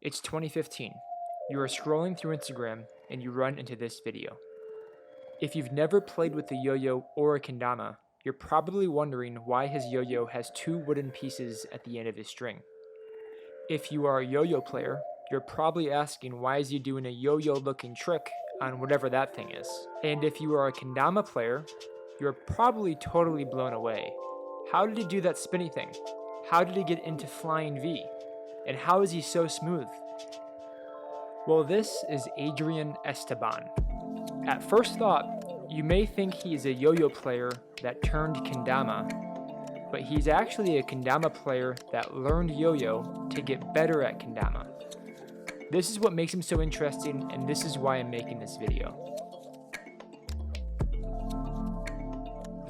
It's 2015. You are scrolling through Instagram and you run into this video. If you've never played with a yo-yo or a kendama, you're probably wondering why his yo-yo has two wooden pieces at the end of his string. If you are a yo-yo player, you're probably asking why is he doing a yo-yo looking trick on whatever that thing is. And if you are a kendama player, you're probably totally blown away. How did he do that spinny thing? How did he get into flying V? And how is he so smooth? Well, this is Adrian Esteban. At first thought, you may think he is a yo-yo player that turned kendama, but he's actually a kendama player that learned yo-yo to get better at kendama. This is what makes him so interesting, and this is why I'm making this video.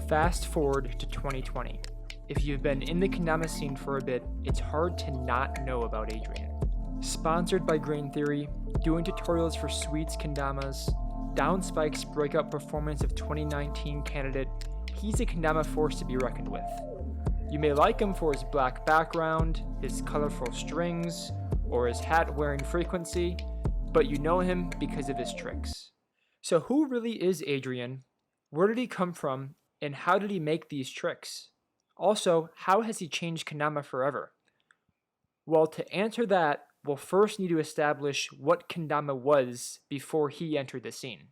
Fast forward to 2020. If you've been in the kendama scene for a bit, it's hard to not know about Adrian. Sponsored by Grain Theory, doing tutorials for Sweets Kendamas, Down Spike's breakout performance of 2019 candidate, he's a kendama force to be reckoned with. You may like him for his black background, his colorful strings, or his hat-wearing frequency, but you know him because of his tricks. So who really is Adrian? Where did he come from? And how did he make these tricks? Also, how has he changed kendama forever? Well, to answer that, we'll first need to establish what kendama was before he entered the scene.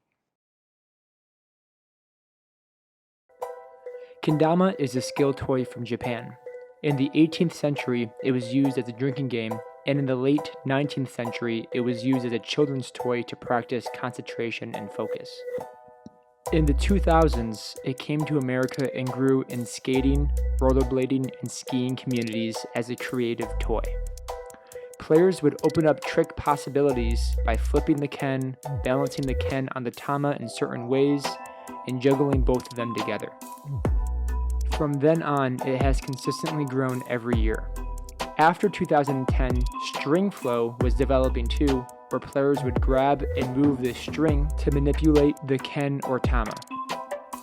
Kendama is a skill toy from Japan. In the 18th century, it was used as a drinking game, and in the late 19th century, it was used as a children's toy to practice concentration and focus. In the 2000s, it came to America and grew in skating, rollerblading, and skiing communities as a creative toy. Players would open up trick possibilities by flipping the ken, balancing the ken on the tama in certain ways, and juggling both of them together. From then on, it has consistently grown every year. After 2010, string flow was developing too, where players would grab and move the string to manipulate the ken or tama.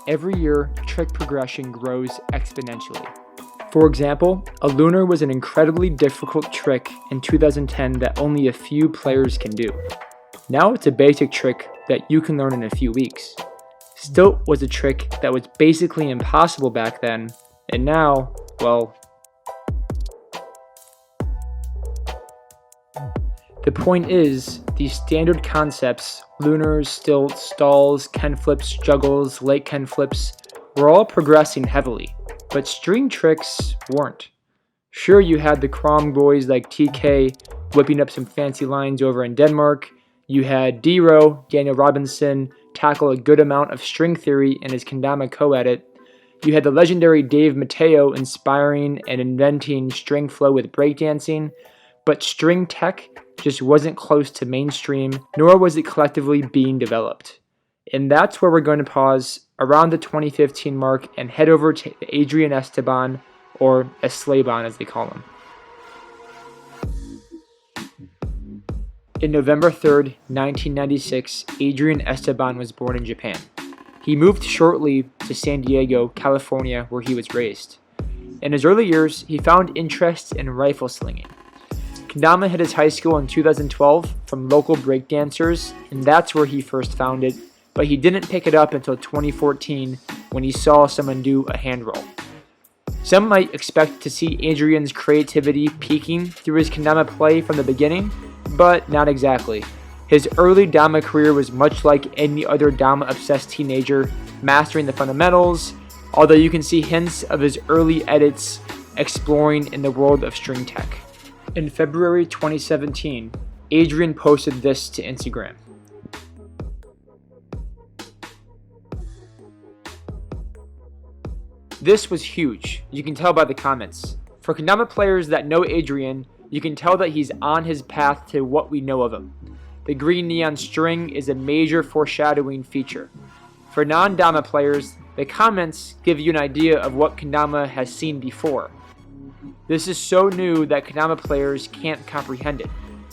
Every year, trick progression grows exponentially. For example, a lunar was an incredibly difficult trick in 2010 that only a few players can do. Now it's a basic trick that you can learn in a few weeks. Stilt was a trick that was basically impossible back then, and now, well, the point is, these standard concepts, lunars, stilts, stalls, ken flips, juggles, late ken flips, were all progressing heavily, but string tricks weren't. Sure, you had the Krom boys like TK whipping up some fancy lines over in Denmark, you had D-Row, Daniel Robinson, tackle a good amount of string theory in his kendama co-edit, you had the legendary Dave Mateo inspiring and inventing string flow with breakdancing, but string tech just wasn't close to mainstream, nor was it collectively being developed. And that's where we're going to pause around the 2015 mark and head over to Adrian Esteban, or Esteban as they call him. In November 3rd, 1996, Adrian Esteban was born in Japan. He moved shortly to San Diego, California, where he was raised. In his early years, he found interest in rifle slinging. Kendama hit his high school in 2012 from local breakdancers, and that's where he first found it, but he didn't pick it up until 2014 when he saw someone do a hand roll. Some might expect to see Adrian's creativity peaking through his kendama play from the beginning, but not exactly. His early dama career was much like any other dama-obsessed teenager, mastering the fundamentals, although you can see hints of his early edits exploring in the world of string tech. In February 2017, Adrian posted this to Instagram. This was huge, you can tell by the comments. For kendama players that know Adrian, you can tell that he's on his path to what we know of him. The green neon string is a major foreshadowing feature. For non-dama players, the comments give you an idea of what kendama has seen before. This is so new that kendama players can't comprehend it.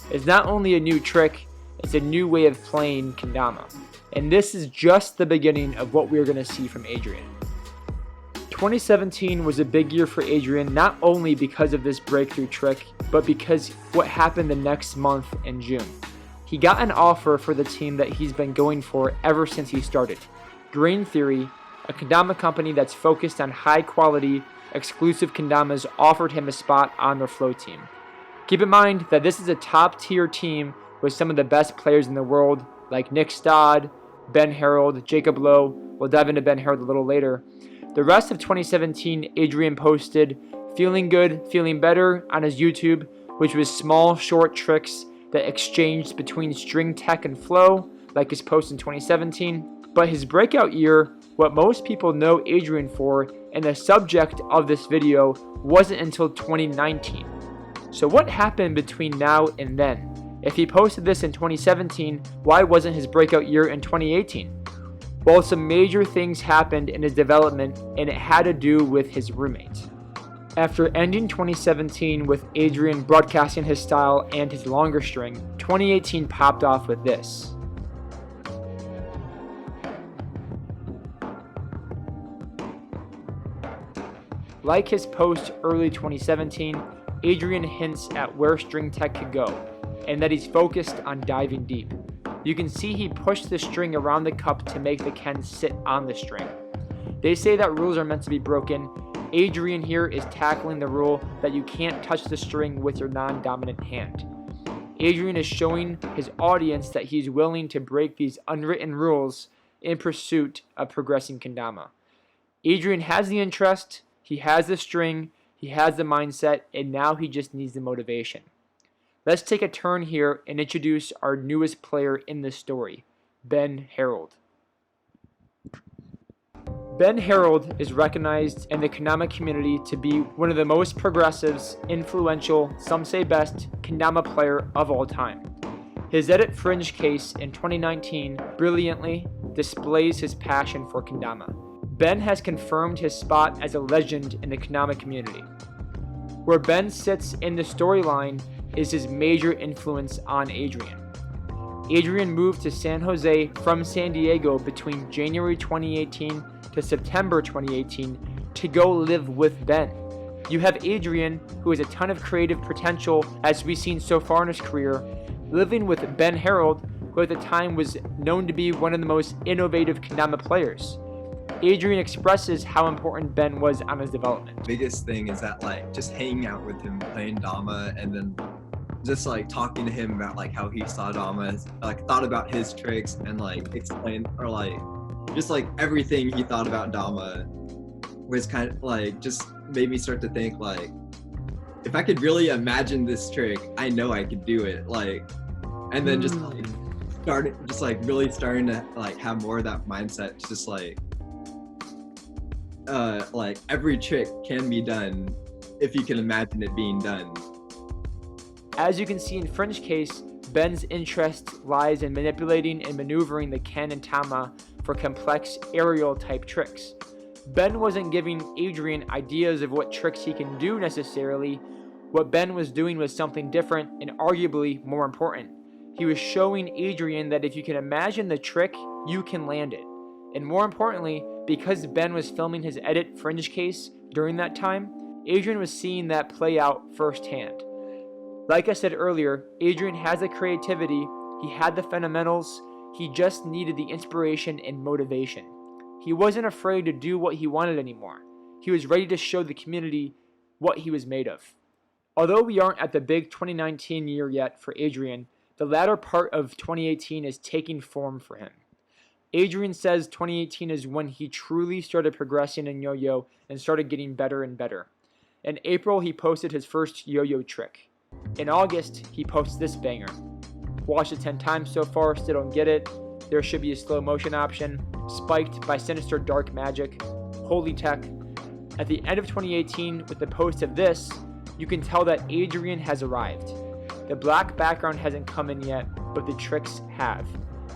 It's not only a new trick, it's a new way of playing kendama. And this is just the beginning of what we're going to see from Adrian. 2017 was a big year for Adrian, not only because of this breakthrough trick, but because what happened the next month in June. He got an offer for the team that he's been going for ever since he started. Green Theory, a kendama company that's focused on high-quality, exclusive kendamas, offered him a spot on their flow team. Keep in mind that this is a top-tier team with some of the best players in the world, like Nick Stodd, Ben Herald, Jacob Lowe. We'll dive into Ben Herald a little later. The rest of 2017, Adrian posted Feeling Good, Feeling Better on his YouTube, which was small, short tricks that exchanged between string tech and flow, like his post in 2017. But his breakout year, what most people know Adrian for, and the subject of this video, wasn't until 2019. So what happened between now and then? If he posted this in 2017, why wasn't his breakout year in 2018? Well, some major things happened in his development, and it had to do with his roommate. After ending 2017 with Adrian broadcasting his style and his longer string, 2018 popped off with this. Like his post early 2017, Adrian hints at where string tech could go, and that he's focused on diving deep. You can see he pushed the string around the cup to make the Ken sit on the string. They say that rules are meant to be broken. Adrian here is tackling the rule that you can't touch the string with your non-dominant hand. Adrian is showing his audience that he's willing to break these unwritten rules in pursuit of progressing kendama. Adrian has the interest, he has the string, he has the mindset, and now he just needs the motivation. Let's take a turn here and introduce our newest player in this story, Ben Herald. Ben Herald is recognized in the kendama community to be one of the most progressive, influential, some say best, kendama player of all time. His edit Fringe case in 2019 brilliantly displays his passion for kendama. Ben has confirmed his spot as a legend in the kendama community. Where Ben sits in the storyline is his major influence on Adrian. Adrian moved to San Jose from San Diego between January 2018 to September 2018 to go live with Ben. You have Adrian, who has a ton of creative potential as we've seen so far in his career, living with Ben Herald, who at the time was known to be one of the most innovative kendama players. Adrian expresses how important Ben was on his development. Biggest thing is that just hanging out with him, playing Dama, and then just talking to him about how he saw Dama, thought about his tricks and explained or just everything he thought about Dama was kind of just made me start to think if I could really imagine this trick, I know I could do it. And then really starting to have more of that mindset, just every trick can be done if you can imagine it being done. As you can see in Fringe case, Ben's interest lies in manipulating and maneuvering the Ken and Tama for complex aerial type tricks. Ben wasn't giving Adrian ideas of what tricks he can do necessarily. What Ben was doing was something different and arguably more important. He was showing Adrian that if you can imagine the trick, you can land it. And more importantly, because Ben was filming his edit Fringe case during that time, Adrian was seeing that play out firsthand. Like I said earlier, Adrian has the creativity, he had the fundamentals, he just needed the inspiration and motivation. He wasn't afraid to do what he wanted anymore. He was ready to show the community what he was made of. Although we aren't at the big 2019 year yet for Adrian, the latter part of 2018 is taking form for him. Adrian says 2018 is when he truly started progressing in Yoyo and started getting better and better. In April, he posted his first Yoyo trick. In August, he posts this banger. Watched it 10 times so far, still don't get it. There should be a slow motion option. Spiked by Sinister Dark Magic. Holy tech. At the end of 2018, with the post of this, you can tell that Adrian has arrived. The black background hasn't come in yet, but the tricks have.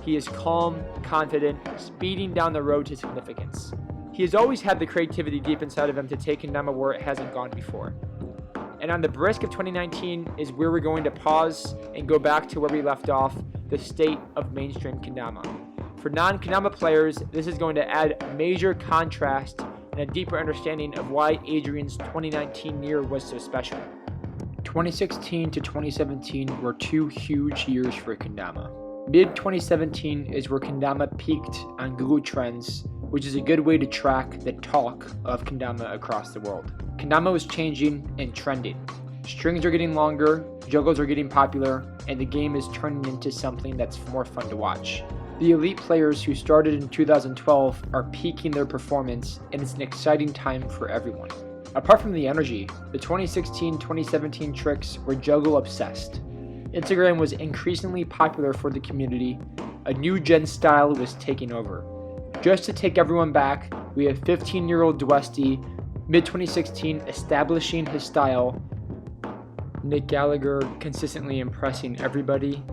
He is calm, confident, speeding down the road to significance. He has always had the creativity deep inside of him to take kendama where it hasn't gone before. And on the brisk of 2019 is where we're going to pause and go back to where we left off, the state of mainstream kendama. For non-kendama players, this is going to add major contrast and a deeper understanding of why Adrian's 2019 year was so special. 2016 to 2017 were 2 huge years for Kendama. Mid-2017 is where Kendama peaked on Google Trends, which is a good way to track the talk of Kendama across the world. Kendama was changing and trending. Strings are getting longer, juggles are getting popular, and the game is turning into something that's more fun to watch. The elite players who started in 2012 are peaking their performance, and it's an exciting time for everyone. Apart from the energy, the 2016-2017 tricks were juggle obsessed. Instagram was increasingly popular for the community. A new gen style was taking over. Just to take everyone back, we have 15-year-old Dwesty, mid-2016 establishing his style, Nick Gallagher consistently impressing everybody,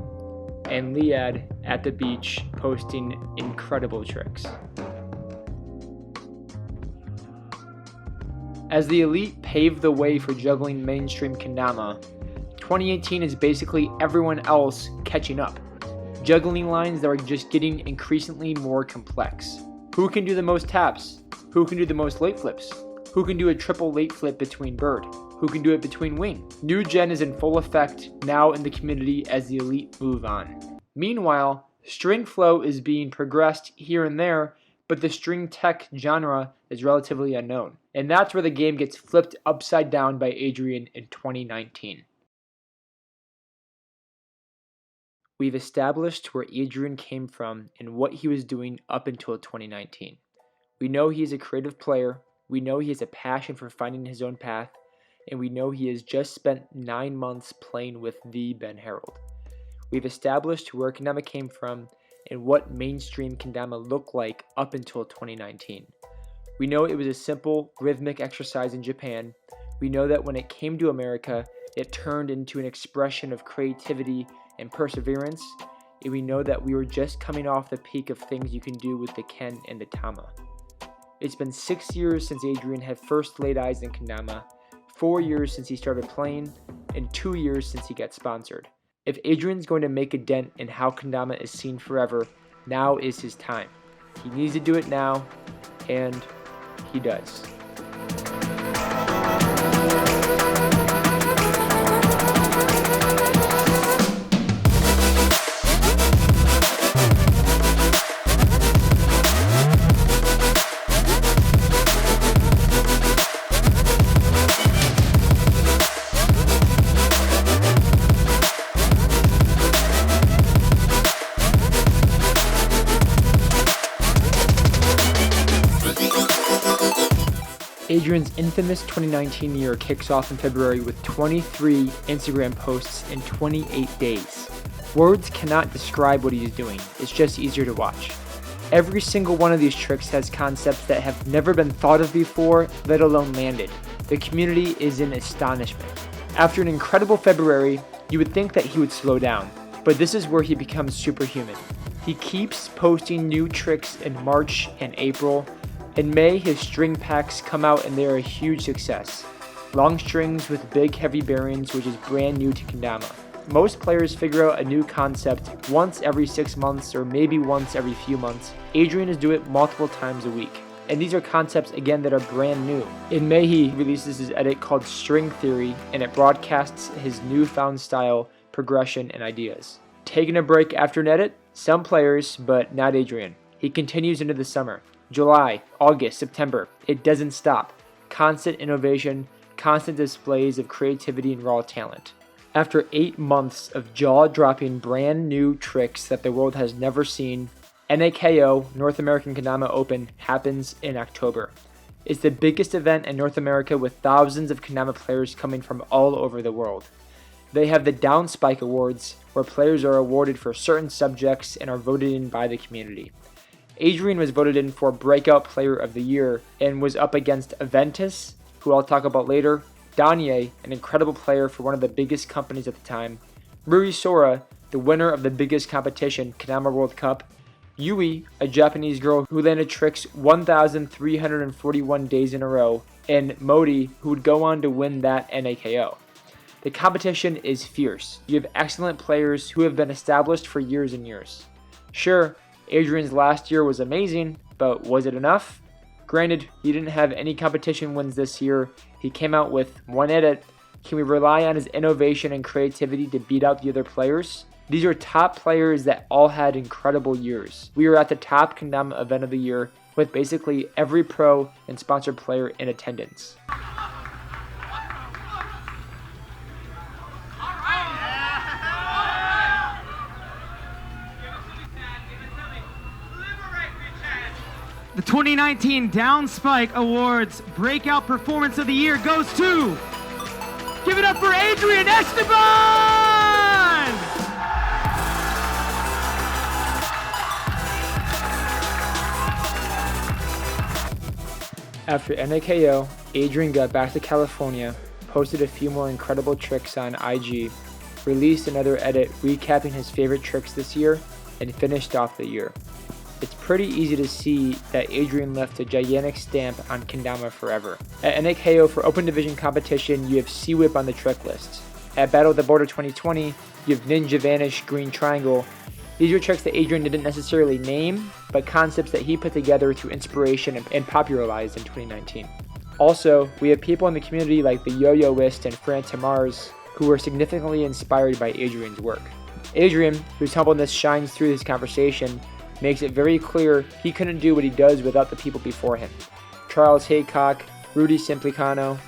and Liad at the beach posting incredible tricks. As the elite paved the way for juggling mainstream Kendama, 2018 is basically everyone else catching up. Juggling lines that are just getting increasingly more complex. Who can do the most taps? Who can do the most late flips? Who can do a triple late flip between bird? Who can do it between wing? New gen is in full effect now in the community as the elite move on. Meanwhile, string flow is being progressed here and there, but the string tech genre is relatively unknown. And that's where the game gets flipped upside down by Adrian in 2019. We've established where Adrian came from and what he was doing up until 2019. We know he is a creative player, we know he has a passion for finding his own path, and we know he has just spent 9 months playing with the Ben Herald. We've established where Kendama came from and what mainstream Kendama looked like up until 2019. We know it was a simple, rhythmic exercise in Japan. We know that when it came to America, it turned into an expression of creativity and perseverance, and we know that we were just coming off the peak of things you can do with the Ken and the Tama. It's been 6 years since Adrian had first laid eyes on Kendama, 4 years since he started playing, and 2 years since he got sponsored. If Adrian's going to make a dent in how Kendama is seen forever, now is his time. He needs to do it now, and he does. Adrian's infamous 2019 year kicks off in February with 23 Instagram posts in 28 days. Words cannot describe what he's doing, it's just easier to watch. Every single one of these tricks has concepts that have never been thought of before, let alone landed. The community is in astonishment. After an incredible February, you would think that he would slow down, but this is where he becomes superhuman. He keeps posting new tricks in March and April. In May, his string packs come out and they are a huge success. Long strings with big heavy bearings, which is brand new to Kendama. Most players figure out a new concept once every 6 months or maybe once every few months. Adrian is doing it multiple times a week. And these are concepts, again, that are brand new. In May, he releases his edit called String Theory, and it broadcasts his newfound style, progression, and ideas. Taking a break after an edit? Some players, but not Adrian. He continues into the summer. July, August, September, it doesn't stop. Constant innovation, constant displays of creativity and raw talent. After 8 months of jaw-dropping brand new tricks that the world has never seen, NAKO, North American Kendama Open, happens in October. It's the biggest event in North America with thousands of Kendama players coming from all over the world. They have the Downspike Awards, where players are awarded for certain subjects and are voted in by the community. Adrian was voted in for Breakout Player of the Year and was up against Aventus, who I'll talk about later, Danye, an incredible player for one of the biggest companies at the time, Ruri Sora, the winner of the biggest competition, Kendama World Cup, Yui, a Japanese girl who landed tricks 1,341 days in a row, and Modi, who would go on to win that NAKO. The competition is fierce. You have excellent players who have been established for years and years. Sure, Adrian's last year was amazing, but was it enough? Granted, he didn't have any competition wins this year. He came out with one edit. Can we rely on his innovation and creativity to beat out the other players? These are top players that all had incredible years. We were at the top Kendama event of the year with basically every pro and sponsored player in attendance. The 2019 Down Spike Awards Breakout Performance of the Year goes to... Give it up for Adrian Esteban! After NAKO, Adrian got back to California, posted a few more incredible tricks on IG, released another edit recapping his favorite tricks this year, and finished off the year. It's pretty easy to see that Adrian left a gigantic stamp on Kendama forever. At NAKO for Open Division competition, you have C-Whip on the trick list. At Battle of the Border 2020, you have Ninja Vanish Green Triangle. These are tricks that Adrian didn't necessarily name, but concepts that he put together through inspiration and popularized in 2019. Also, we have people in the community like the Yoyoist and Fran Tamars who were significantly inspired by Adrian's work. Adrian, whose humbleness shines through this conversation, makes it very clear he couldn't do what he does without the people before him. Charles Haycock, Rudy Simplicano,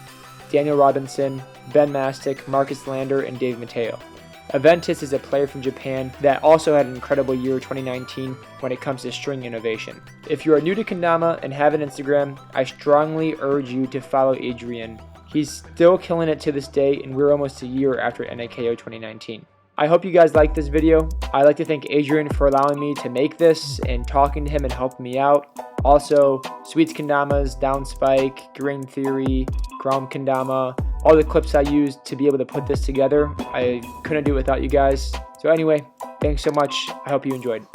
Daniel Robinson, Ben Mastic, Marcus Lander, and Dave Mateo. Aventus is a player from Japan that also had an incredible year 2019 when it comes to string innovation. If you are new to Kendama and have an Instagram, I strongly urge you to follow Adrian. He's still killing it to this day, and we're almost a year after NAKO 2019. I hope you guys liked this video. I'd like to thank Adrian for allowing me to make this and talking to him and helping me out. Also, Sweets Kendamas, Down Spike, Green Theory, Krom Kendama, all the clips I used to be able to put this together. I couldn't do it without you guys. So anyway, thanks so much. I hope you enjoyed.